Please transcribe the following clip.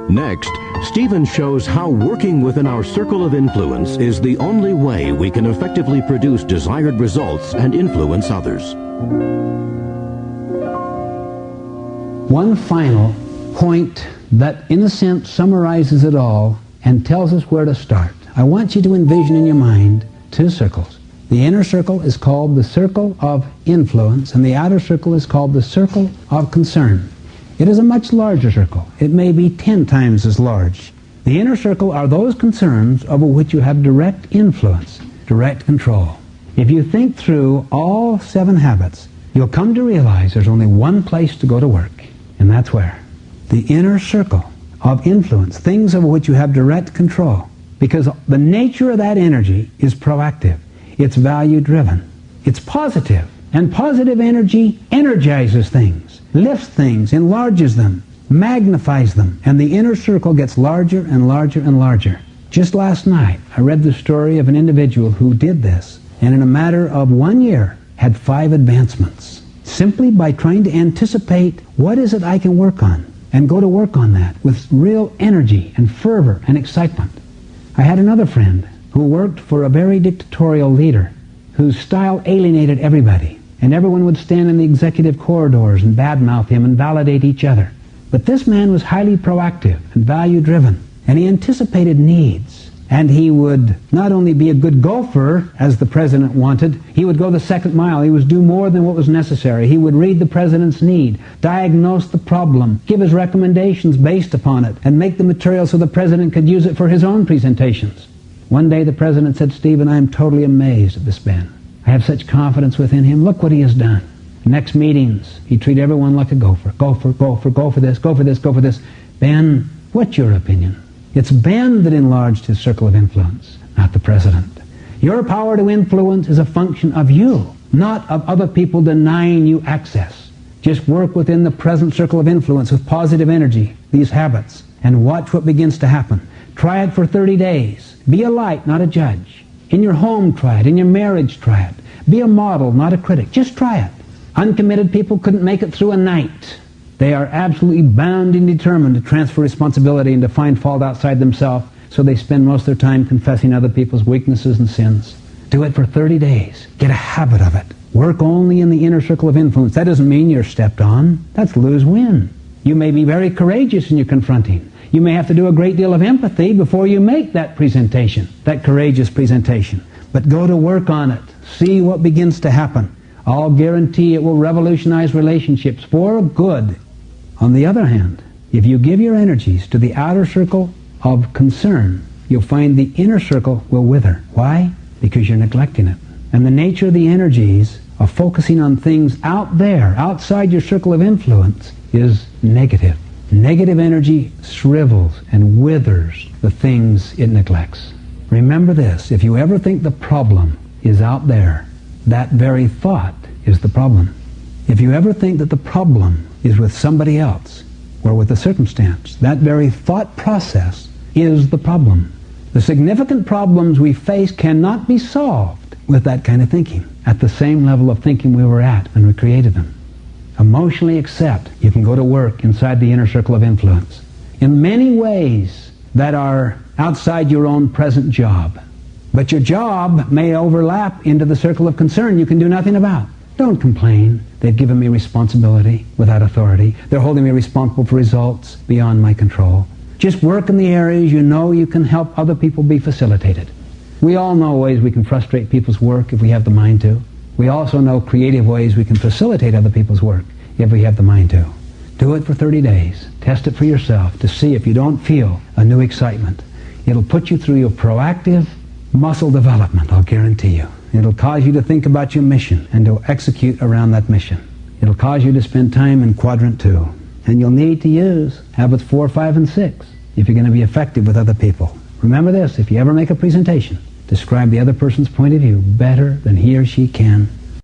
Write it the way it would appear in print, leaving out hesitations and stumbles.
Next, Stephen shows how working within our circle of influence is the only way we can effectively produce desired results and influence others. One final point that, in a sense, summarizes it all and tells us where to start. I want you to envision in your mind two circles. The inner circle is called the circle of influence, and the outer circle is called the circle of concern. It is a much larger circle. It may be 10 times as large. The inner circle are those concerns over which you have direct influence, direct control. If you think through all 7 habits, you'll come to realize there's only one place to go to work, and that's where? The inner circle of influence, things over which you have direct control. Because the nature of that energy is proactive. It's value-driven. It's positive. And positive energy energizes things, lifts things, enlarges them, magnifies them, and the inner circle gets larger and larger and larger. Just last night, I read the story of an individual who did this, and in a matter of 1 year, had 5 advancements, simply by trying to anticipate what is it I can work on, and go to work on that with real energy and fervor and excitement. I had another friend who worked for a very dictatorial leader whose style alienated everybody, and everyone would stand in the executive corridors and badmouth him and validate each other. But this man was highly proactive and value-driven, and he anticipated needs. And he would not only be a good golfer, as the president wanted, he would go the second mile. He would do more than what was necessary. He would read the president's need, diagnose the problem, give his recommendations based upon it, and make the material so the president could use it for his own presentations. One day the president said, "Stephen, I am totally amazed at this man. I have such confidence within him. Look what he has done." Next meetings, he'd treat everyone like a gopher. Gopher, gopher, go for this, go for this, go for this. Ben, what's your opinion? It's Ben that enlarged his circle of influence, not the president. Your power to influence is a function of you, not of other people denying you access. Just work within the present circle of influence with positive energy, these habits, and watch what begins to happen. Try it for 30 days. Be a light, not a judge. In your home, try it. In your marriage, try it. Be a model, not a critic. Just try it. Uncommitted people couldn't make it through a night. They are absolutely bound and determined to transfer responsibility and to find fault outside themselves, so they spend most of their time confessing other people's weaknesses and sins. Do it for 30 days. Get a habit of it. Work only in the inner circle of influence. That doesn't mean you're stepped on. That's lose-win. You may be very courageous in your confronting. You may have to do a great deal of empathy before you make that presentation, that courageous presentation. But go to work on it. See what begins to happen. I'll guarantee it will revolutionize relationships for good. On the other hand, if you give your energies to the outer circle of concern, you'll find the inner circle will wither. Why? Because you're neglecting it. And the nature of the energies of focusing on things out there, outside your circle of influence, is negative. Negative energy shrivels and withers the things it neglects. Remember this, if you ever think the problem is out there, that very thought is the problem. If you ever think that the problem is with somebody else or with a circumstance, that very thought process is the problem. The significant problems we face cannot be solved with that kind of thinking, at the same level of thinking we were at when we created them. Emotionally accept you can go to work inside the inner circle of influence in many ways that are outside your own present job. But your job may overlap into the circle of concern you can do nothing about. Don't complain. They've given me responsibility without authority. They're holding me responsible for results beyond my control. Just work in the areas you know you can help other people be facilitated. We all know ways we can frustrate people's work if we have the mind to. We also know creative ways we can facilitate other people's work if we have the mind to. Do it for 30 days. Test it for yourself to see if you don't feel a new excitement. It'll put you through your proactive muscle development, I'll guarantee you. It'll cause you to think about your mission and to execute around that mission. It'll cause you to spend time in quadrant 2. And you'll need to use habits 4, 5, and 6 if you're going to be effective with other people. Remember this, if you ever make a presentation, describe the other person's point of view better than he or she can